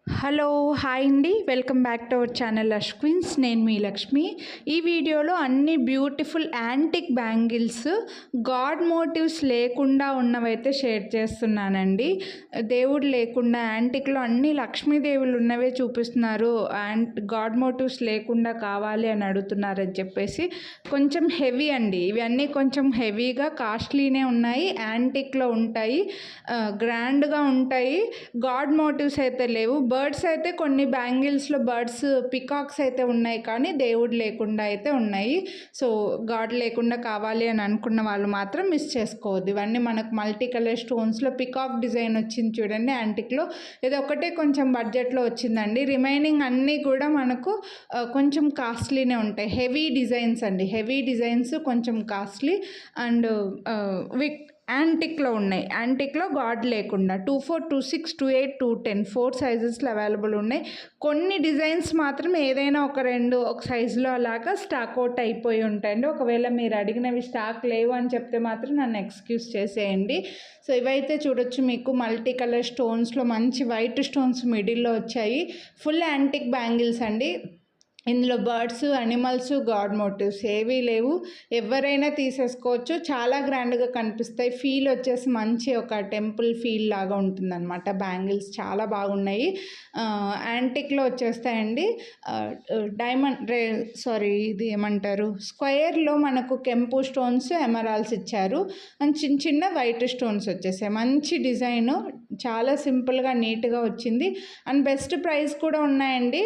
Hello hi అండి, welcome back to our channel Ashwins. నేను మీ లక్ష్మి. ఈ వీడియోలో అన్ని beautiful antique bangles god motifs లేకుండా ఉన్నవైతే షేర్ చేస్తున్నానండి. దేవుడు లేకుండా యాంటిక్లో అన్ని లక్ష్మీదేవులు ఉన్నవే చూపిస్తున్నారు, అండ్ గాడ్ మోటివ్స్ లేకుండా కావాలి అని అడుగుతున్నారని చెప్పేసి కొంచెం హెవీ అండి. ఇవన్నీ కొంచెం హెవీగా కాస్ట్లీనే ఉన్నాయి, యాంటిక్లో ఉంటాయి, గ్రాండ్గా ఉంటాయి. గాడ్ మోటివ్స్ అయితే లేవు. బర్డ్స్ అయితే కొన్ని బ్యాంగిల్స్లో బర్డ్స్ పికాక్స్ అయితే ఉన్నాయి, కానీ దేవుడు లేకుండా అయితే ఉన్నాయి. సో గాడ్ లేకుండా కావాలి అని అనుకున్న వాళ్ళు మాత్రం మిస్ చేసుకోవద్దు. ఇవన్నీ మనకు మల్టీ కలర్ స్టోన్స్లో పికాక్ డిజైన్ వచ్చింది చూడండి యాంటిక్లో. ఇది ఒకటే కొంచెం బడ్జెట్లో వచ్చిందండి. రిమైనింగ్ అన్నీ కూడా మనకు కొంచెం కాస్ట్లీనే ఉంటాయి. హెవీ డిజైన్స్ అండి, హెవీ డిజైన్స్ కొంచెం కాస్ట్లీ అండ్ యాంటిక్లో ఉన్నాయి. యాంటిక్లో గాడ్ లేకుండా 24, 26, 28, 210 4 సైజెస్లో అవైలబుల్ ఉన్నాయి. కొన్ని డిజైన్స్ మాత్రం ఏదైనా ఒక సైజులో అలాగా స్టాక్ అవుట్ అయిపోయి ఉంటాయండి. ఒకవేళ మీరు అడిగినవి స్టాక్ లేవు అని చెప్తే మాత్రం నన్ను ఎక్స్క్యూజ్ చేసేయండి. సో ఇవైతే చూడొచ్చు, మీకు మల్టీ కలర్ స్టోన్స్లో మంచి వైట్ స్టోన్స్ మిడిల్లో వచ్చాయి. ఫుల్ యాంటిక్ బ్యాంగిల్స్ అండి. ఇందులో బర్డ్స్, అనిమల్స్, గాడ్ మోటివ్స్ ఏవీ లేవు. ఎవరైనా తీసేసుకోవచ్చు. చాలా గ్రాండ్గా కనిపిస్తాయి. ఫీల్ వచ్చేసి మంచి ఒక టెంపుల్ ఫీల్ లాగా ఉంటుందన్నమాట. బ్యాంగిల్స్ చాలా బాగున్నాయి. యాంటిక్లో వచ్చేస్తాయండి. ఇది ఏమంటారు, స్క్వేర్లో మనకు కెంపు స్టోన్స్, ఎమరాల్స్ ఇచ్చారు. అండ్ చిన్న చిన్న వైట్ స్టోన్స్ వచ్చేసాయి. మంచి డిజైన్, చాలా సింపుల్గా నీట్గా వచ్చింది. అండ్ బెస్ట్ ప్రైస్ కూడా ఉన్నాయండి.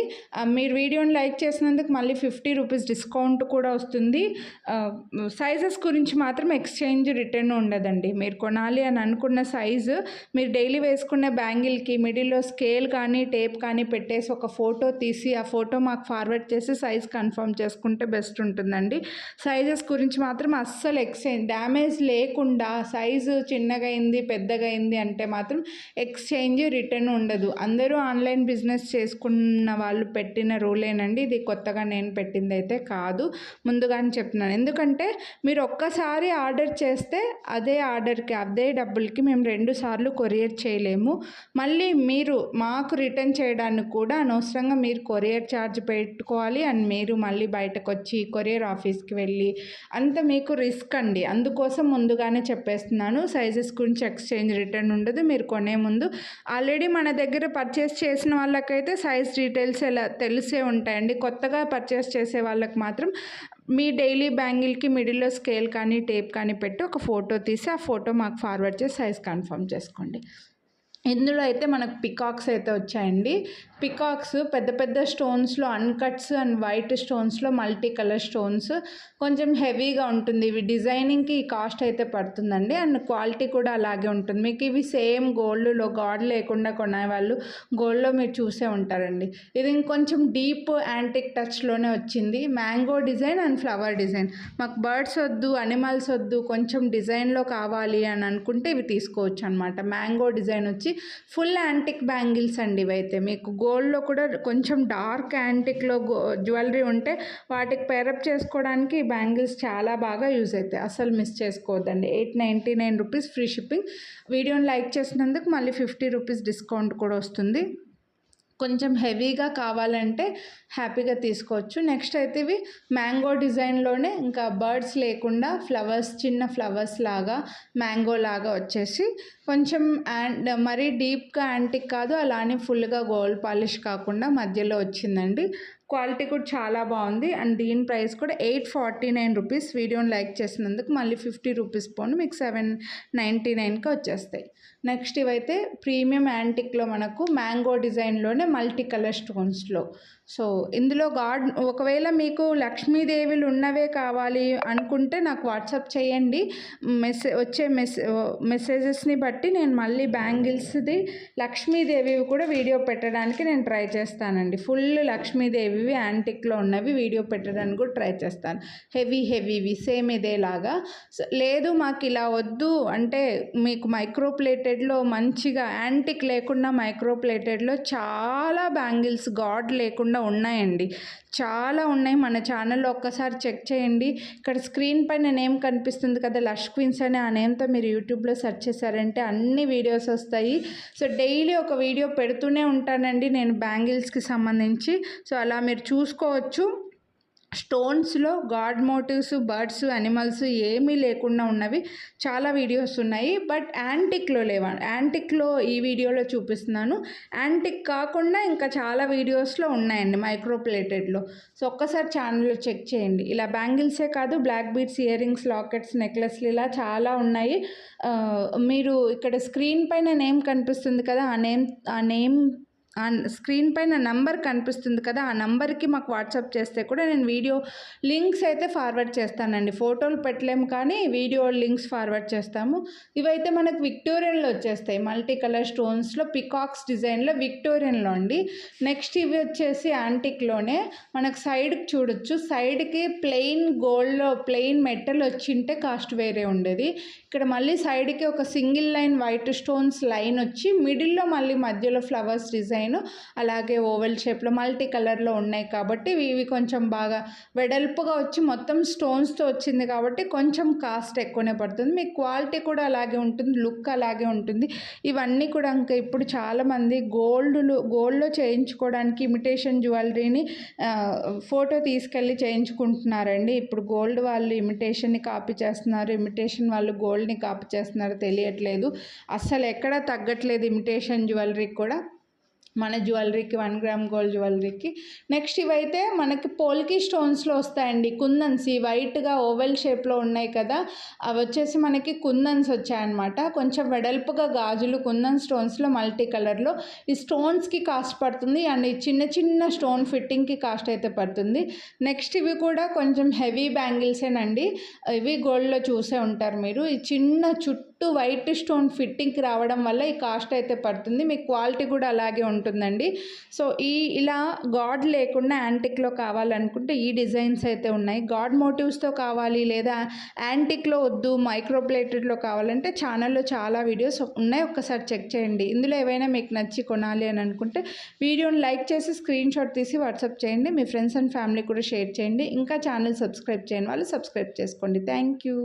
మీరు వీడియోని లైక్ చేసినందుకు మళ్ళీ 50 రూపీస్ డిస్కౌంట్ కూడా వస్తుంది. సైజెస్ గురించి మాత్రం ఎక్స్చేంజ్ రిటర్న్ ఉండదండి. మీరు కొనాలి అని అనుకున్న సైజు మీరు డైలీ వేసుకునే బ్యాంగిల్కి మిడిల్లో స్కేల్ కానీ టేప్ కానీ పెట్టేసి ఒక ఫోటో తీసి ఆ ఫోటో మాకు ఫార్వర్డ్ చేసి సైజ్ కన్ఫర్మ్ చేసుకుంటే బెస్ట్ ఉంటుందండి. సైజెస్ గురించి మాత్రం అస్సలు డ్యామేజ్ లేకుండా సైజు చిన్నగైంది పెద్దగైంది అంటే మాత్రం ఎక్స్చేంజ్ రిటర్న్ ఉండదు. అందరూ ఆన్లైన్ బిజినెస్ చేసుకున్న వాళ్ళు పెట్టిన రూలేనండి. ఇది కొత్తగా నేను పెట్టింది అయితే కాదు, ముందుగానే చెప్తున్నాను. ఎందుకంటే మీరు ఒక్కసారి ఆర్డర్ చేస్తే అదే ఆర్డర్కి అదే డబ్బులకి మేము 2 సార్లు కొరియర్ చేయలేము. మళ్ళీ మీరు మాకు రిటర్న్ చేయడానికి కూడా అనవసరంగా మీరు కొరియర్ ఛార్జ్ పెట్టుకోవాలి. అండ్ మీరు మళ్ళీ బయటకు వచ్చి కొరియర్ ఆఫీస్కి వెళ్ళి అంత మీకు రిస్క్ అండి. అందుకోసం ముందుగానే చెప్పేస్తున్నాను. సైజెస్ గురించి ఎక్స్చేంజ్ రిటర్న్ ఉండదు. మీరు కొనే ముందు ఆల్రెడీ మన దగ్గర పర్చేస్ చేసిన వాళ్ళకైతే సైజ్ డీటెయిల్స్ ఎలా తెలిసే ఉంటాయండి. కొత్తగా పర్చేస్ చేసే వాళ్ళకి మాత్రం మీ డైలీ బ్యాంగిల్కి మిడిల్లో స్కేల్ కానీ టేప్ కానీ పెట్టి ఒక ఫోటో తీసి ఆ ఫోటో మాకు ఫార్వర్డ్ చేసి సైజ్ కన్ఫర్మ్ చేసుకోండి. ఇందులో అయితే మనకు పికాక్స్ అయితే వచ్చాయండి. పికాక్స్ పెద్ద పెద్ద స్టోన్స్లో అన్కట్స్ అండ్ వైట్ స్టోన్స్లో మల్టీ కలర్ స్టోన్స్, కొంచెం హెవీగా ఉంటుంది. ఇవి డిజైనింగ్కి కాస్ట్ అయితే పడుతుందండి. అండ్ క్వాలిటీ కూడా అలాగే ఉంటుంది. మీకు ఇవి సేమ్ గోల్డ్లో గాడ్ లేకుండా కొనే వాళ్ళు గోల్డ్లో మీరు చూసే ఉంటారండి. ఇది ఇంకొంచెం డీప్ యాంటిక్ టచ్లోనే వచ్చింది. Mango design and flower design. మాకు బర్డ్స్ వద్దు, అనిమల్స్ వద్దు, కొంచెం డిజైన్లో కావాలి అని అనుకుంటే ఇవి తీసుకోవచ్చు అనమాట. మ్యాంగో డిజైన్ వచ్చి ఫుల్ యాంటిక్ బ్యాంగిల్స్ అండి. ఇవైతే మీకు గోల్డ్లో కూడా కొంచెం డార్క్ యాంటిక్లో జ్యువెలరీ ఉంటే వాటికి పేరప్ చేసుకోవడానికి ఈ బ్యాంగిల్స్ చాలా బాగా యూజ్ అవుతాయి. అసలు మిస్ చేసుకోవద్దండి. 899 రూపీస్ ఫ్రీ షిప్పింగ్. వీడియోని లైక్ చేసినందుకు మళ్ళీ 50 రూపీస్ డిస్కౌంట్ కూడా వస్తుంది. కొంచెం హెవీగా కావాలంటే హ్యాపీగా తీసుకోవచ్చు. నెక్స్ట్ అయితే ఇవి మ్యాంగో డిజైన్లోనే ఇంకా బర్డ్స్ లేకుండా ఫ్లవర్స్, చిన్న ఫ్లవర్స్ లాగా మ్యాంగో లాగా వచ్చేసి కొంచెం మరీ డీప్గా యాంటిక్ కాదు, అలానే ఫుల్గా గోల్డ్ పాలిష్ కాకుండా మధ్యలో వచ్చిందండి. క్వాలిటీ కూడా చాలా బాగుంది. అండ్ దీని ప్రైస్ కూడా 849 రూపీస్. వీడియోని లైక్ చేసినందుకు మళ్ళీ 50 రూపీస్ పోను మీకు 799కి వచ్చేస్తాయి. నెక్స్ట్ ఇవైతే ప్రీమియం యాంటిక్లో మనకు మ్యాంగో డిజైన్లోనే మల్టీ కలర్ స్టోన్స్లో. సో ఇందులో ఒకవేళ మీకు లక్ష్మీదేవిలు ఉన్నవే కావాలి అనుకుంటే నాకు వాట్సాప్ చేయండి. వచ్చే మెసేజెస్ని బట్టి నేను మళ్ళీ బ్యాంగిల్స్ది లక్ష్మీదేవి కూడా వీడియో పెట్టడానికి నేను ట్రై చేస్తానండి. ఫుల్ లక్ష్మీదేవి హెవీవి యాంటిక్లో ఉన్నవి వీడియో పెట్టడానికి కూడా ట్రై చేస్తాను. హెవీవి సేమ్ ఇదేలాగా. లేదు మాకు ఇలా వద్దు అంటే మీకు మైక్రో ప్లేటెడ్లో మంచిగా యాంటిక్ లేకుండా మైక్రో ప్లేటెడ్లో చాలా బ్యాంగిల్స్ గాడ్ లేకుండా ఉన్నాయండి, చాలా ఉన్నాయి. మన ఛానల్లో ఒక్కసారి చెక్ చేయండి. ఇక్కడ స్క్రీన్ పైన నేమ్ కనిపిస్తుంది కదా, లష్ క్వీన్స్ అనే ఆ నేమ్తో మీరు యూట్యూబ్లో సెర్చ్ చేశారంటే అన్ని వీడియోస్ వస్తాయి. సో డైలీ ఒక వీడియో పెడుతూనే ఉంటానండి నేను బ్యాంగిల్స్కి సంబంధించి. సో అలా మీరు చూసుకోవచ్చు. స్టోన్స్లో గాడ్ మోటివ్స్, బర్డ్స్, అనిమల్స్ ఏమీ లేకుండా ఉన్నవి చాలా వీడియోస్ ఉన్నాయి. బట్ యాంటిక్లో లేవా, యాంటిక్లో ఈ వీడియోలో చూపిస్తున్నాను. యాంటిక్ కాకుండా ఇంకా చాలా వీడియోస్లో ఉన్నాయండి మైక్రో ప్లేటెడ్లో. సో ఒక్కసారి ఛానల్లో చెక్ చేయండి. ఇలా బ్యాంగిల్సే కాదు, black beads, ear rings, lockets, నెక్లెస్లు ఇలా చాలా ఉన్నాయి. మీరు ఇక్కడ స్క్రీన్ పైన నేమ్ కనిపిస్తుంది కదా, ఆ నేమ్ స్క్రీన్ పైన నంబర్ కనిపిస్తుంది కదా, ఆ నంబర్కి మాకు వాట్సాప్ చేస్తే కూడా నేను వీడియో లింక్స్ అయితే ఫార్వర్డ్ చేస్తానండి. ఫోటోలు పెట్టలేము కానీ వీడియో లింక్స్ ఫార్వర్డ్ చేస్తాము. ఇవైతే మనకు విక్టోరియన్లో వచ్చేస్తాయి, మల్టీ కలర్ స్టోన్స్లో పికాక్స్ డిజైన్లో విక్టోరియన్లో అండి. నెక్స్ట్ ఇవి వచ్చేసి యాంటిక్లోనే మనకు సైడ్కి చూడొచ్చు, సైడ్కి ప్లెయిన్ గోల్డ్లో ప్లెయిన్ మెటల్ వచ్చింటే కాస్ట్ వేరే ఉండేది. ఇక్కడ మళ్ళీ సైడ్కి ఒక single line white stones line వచ్చి మిడిల్లో మళ్ళీ మధ్యలో ఫ్లవర్స్ డిజైన్, అలాగే ఓవెల్ షేప్లో మల్టీ కలర్లో ఉన్నాయి కాబట్టి ఇవి కొంచెం బాగా వెడల్పుగా వచ్చి మొత్తం స్టోన్స్తో వచ్చింది కాబట్టి కొంచెం కాస్ట్ ఎక్కువనే పడుతుంది. మీకు క్వాలిటీ కూడా అలాగే ఉంటుంది, లుక్ అలాగే ఉంటుంది. ఇవన్నీ కూడా ఇంకా ఇప్పుడు చాలామంది గోల్డ్లో చేయించుకోవడానికి ఇమిటేషన్ జ్యువెలరీని ఫోటో తీసుకెళ్ళి చేయించుకుంటున్నారండి. ఇప్పుడు గోల్డ్ వాళ్ళు ఇమిటేషన్ని కాపీ చేస్తున్నారు, ఇమిటేషన్ వాళ్ళు గోల్డ్ని కాపీ చేస్తున్నారు తెలియట్లేదు. అస్సలు ఎక్కడా తగ్గట్లేదు ఇమిటేషన్ జ్యువెలరీ కూడా మన జ్యువెలరీకి, 1 గ్రామ్ గోల్డ్ జ్యువెలరీకి. నెక్స్ట్ ఇవైతే మనకి పోల్కి స్టోన్స్లో వస్తాయండి, కుందన్స్. ఈ వైట్గా ఓవెల్ షేప్లో ఉన్నాయి కదా, అవి వచ్చేసి మనకి కుందన్స్ వచ్చాయన్నమాట. కొంచెం వెడల్పుగా గాజులు కుందన్ స్టోన్స్లో మల్టీ కలర్లో. ఈ స్టోన్స్కి కాస్ట్ పడుతుంది అండ్ ఈ చిన్న స్టోన్ ఫిట్టింగ్కి కాస్ట్ అయితే పడుతుంది. నెక్స్ట్ ఇవి కూడా కొంచెం హెవీ బ్యాంగిల్సేనండి, ఇవి గోల్డ్లో చూసే ఉంటారు మీరు. ఈ చిన్న చుట్టూ వైట్ స్టోన్ ఫిట్టింగ్కి రావడం వల్ల ఈ కాస్ట్ అయితే పడుతుంది. మీ క్వాలిటీ కూడా అలాగే ఉంటుందండి. సో ఇలా గాడ్ లేకుండా యాంటిక్లో కావాలనుకుంటే ఈ డిజైన్స్ అయితే ఉన్నాయి. గాడ్ మోటివ్స్తో కావాలి లేదా యాంటిక్లో వద్దు మైక్రో ప్లేటెడ్లో కావాలంటే ఛానల్లో చాలా వీడియోస్ ఉన్నాయి, ఒక్కసారి చెక్ చేయండి. ఇందులో ఏవైనా మీకు నచ్చి కొనాలి అని అనుకుంటే వీడియోని లైక్ చేసి స్క్రీన్ షాట్ తీసి వాట్సాప్ చేయండి. మీ ఫ్రెండ్స్ అండ్ ఫ్యామిలీ కూడా షేర్ చేయండి. ఇంకా ఛానల్ సబ్స్క్రైబ్ చేయని వాళ్ళు సబ్స్క్రైబ్ చేసుకోండి. Thank you.